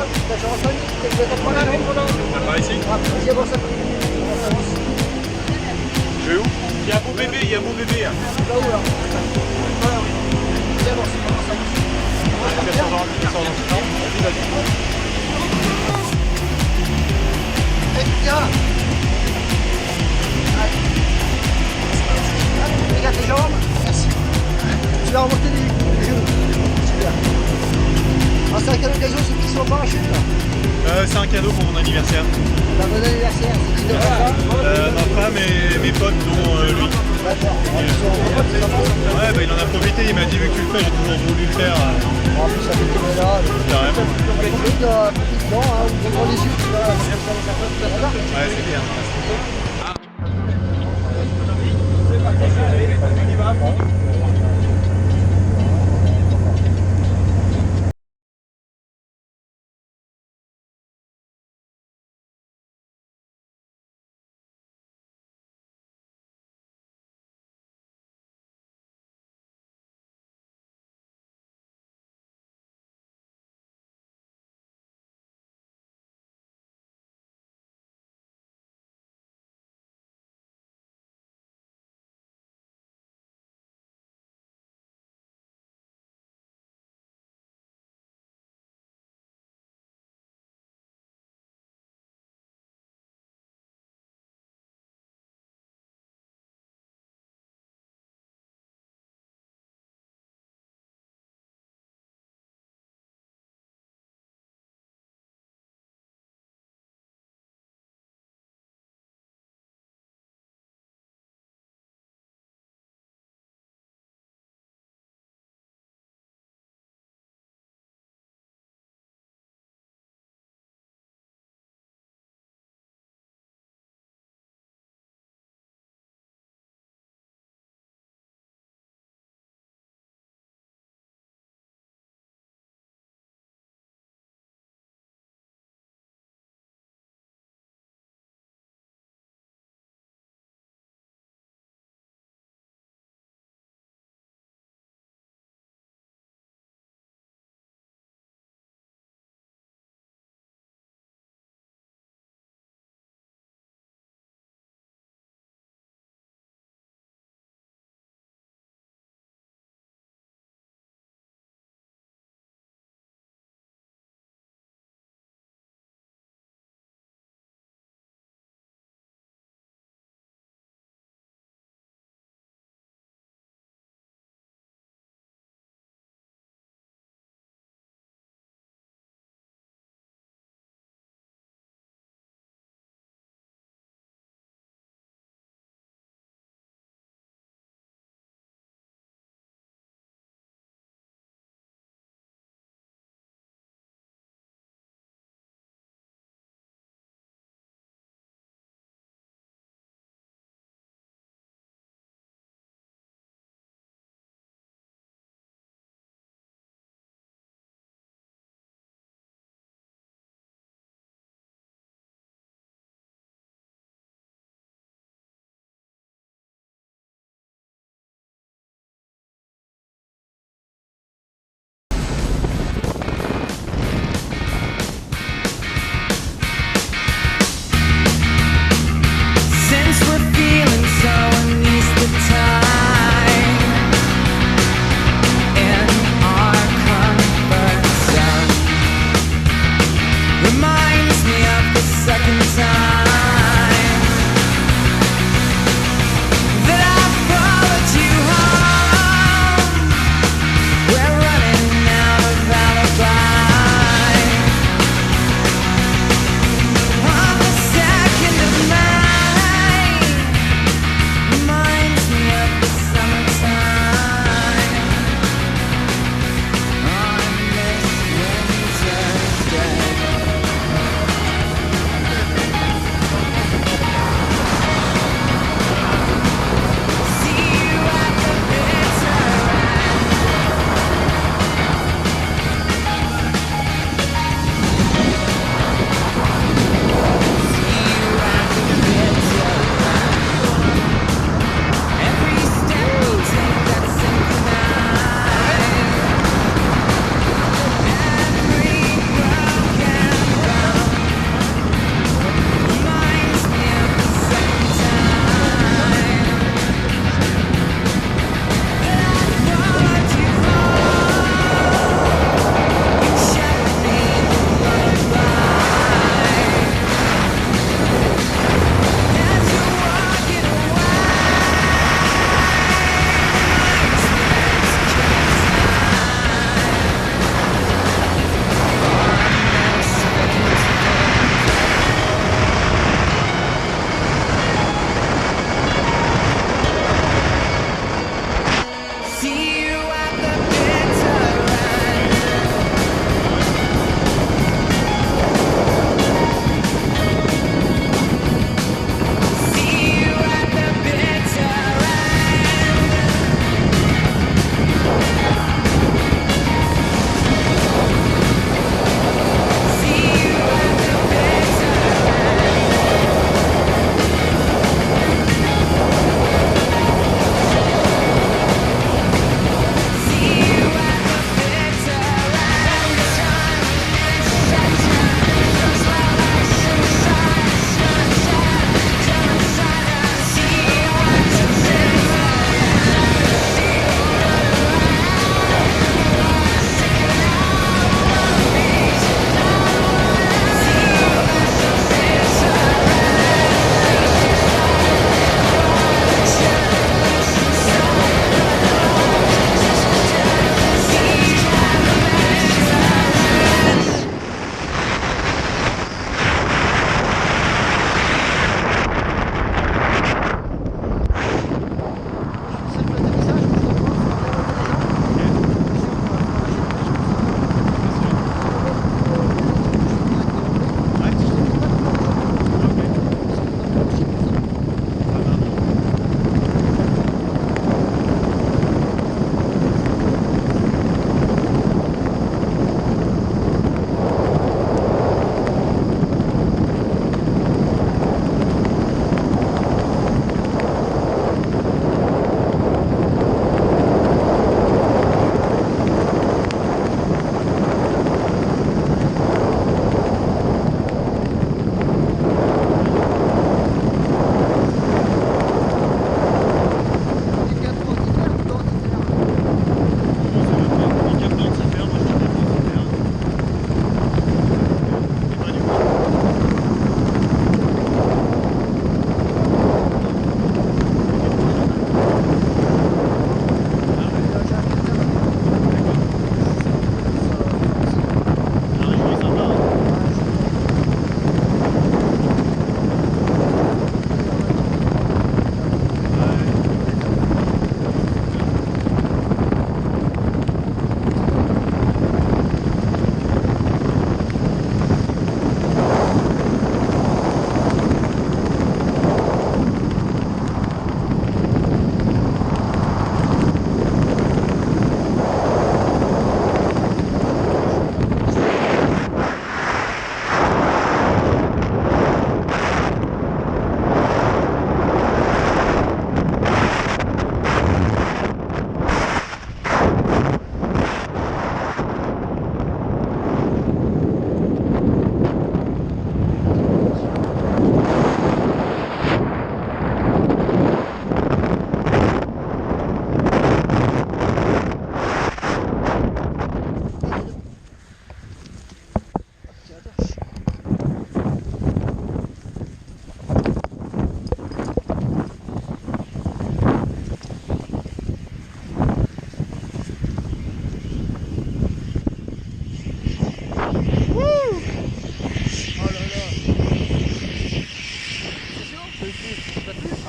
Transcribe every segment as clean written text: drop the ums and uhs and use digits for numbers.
T'as Charles-Antoine, t'es Par ici. vas-y, avance un peu. Je vais où? Il y a mon bébé, il y a mon bébé. Tu vas où là? Voilà, oui. Vas-y, avance un peu. Et tu tiens. Regarde tes jambes. Merci. Tu vas remonter les genoux. Super. Ah, c'est un cadeau d'occasion, ceux qui sont en parachute là. C'est un cadeau pour mon anniversaire. Bah, bon anniversaire, c'est qui de papa? Ma femme et mes potes, dont lui. D'accord. Ouais, bah, il en a profité, il m'a dit vu que tu le fais, j'ai toujours voulu le faire. En plus, ça fait que là. Carrément. Profite dedans, hein, ouvre les yeux, tu vois. Ouais, c'est bien.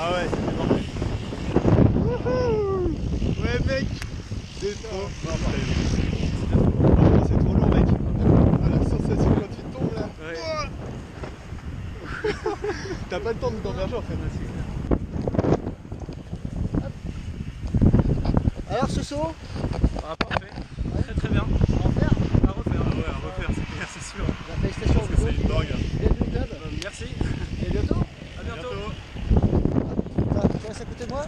Ah ouais, c'est bon. Ouais mec, c'est trop. Non, c'est trop lourd mec. Ah, la sensation quand tu tombes là. Ouais. T'as pas le temps de t'enverger en fait. Alors ce saut, Ah, parfait. Très très bien. À refaire. À refaire. Ah ouais, à refaire, c'est clair, c'est sûr. la félicitation. Parce que c'est une drogue. Bienvenue au club. Merci. Et à bientôt. À bientôt. Tu restes à côté de moi.